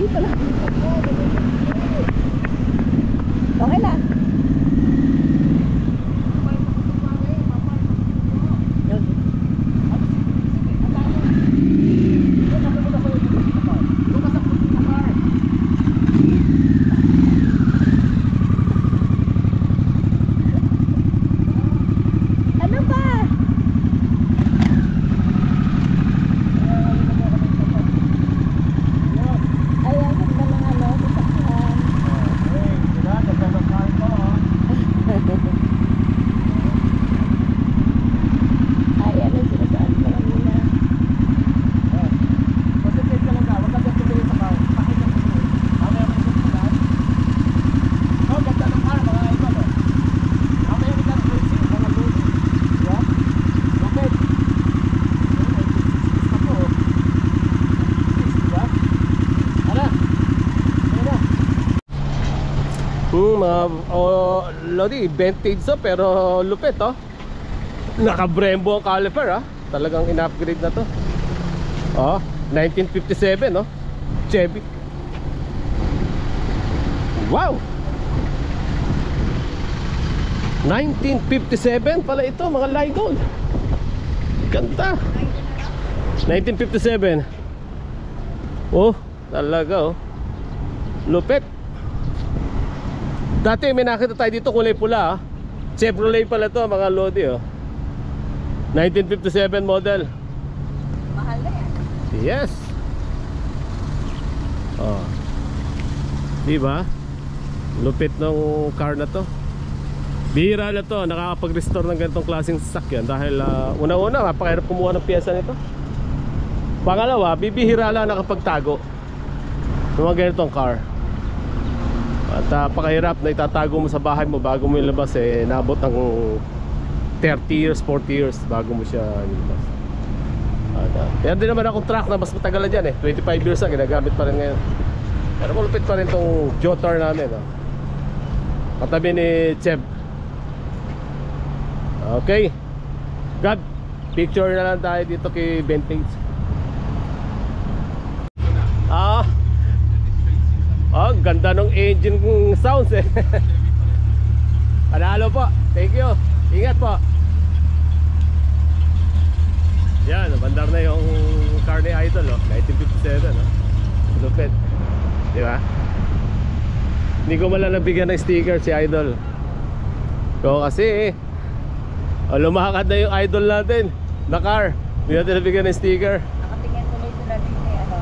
Hindi pala. Okay na. Ano ba? Ayan, ganda ng ano, sasakyan. Ayan ang sinasaan ko kanina. Lodi, vintage to pero lupit oh. Naka Brembo ang caliper ah. Talagang in-upgrade na to. Oh, 1957 no. Chevy. Wow. 1957 pala ito, mga Lygol. Ganda. 1957. Oh, talaga oh. Lupit. Dati may nakita tayo dito kulay pula ah. Chevrolet pala to mga Lodi oh. 1957 model. Mahal na yan. Yes. Oh. Diba? Lupit ng car na to. Bihira na to, nakakapag-restore ng ganitong klaseng sasakyan. Dahil una-una, mapakahirap kumuha ng piyesa nito. Pangalawa, bibihira lang nakapagtago ng mga ganitong car. At pakahirap na itatago mo sa bahay mo bago mo ilabas eh, nabot ng 30 years, 40 years bago mo siya ilabas. Kaya din naman akong truck na mas matagal na dyan eh, 25 years na ginagamit pa rin ngayon. Pero malupit pa rin itong Jotar namin oh. Katabi ni Chev. Okay God, picture na lang tayo dito kay Vintage. Oh, ganda ng engine sounds eh. Panalo po, thank you. Ingat po. Yan, bandar na yung car ni Idol oh. 1957 oh. Lupit. Diba? Hindi ko malang nabigyan ng sticker si Idol. So kasi lumakad na yung Idol natin na car. Hindi natin nabigyan ng sticker. Nakatingin tuloy sila din eh ano.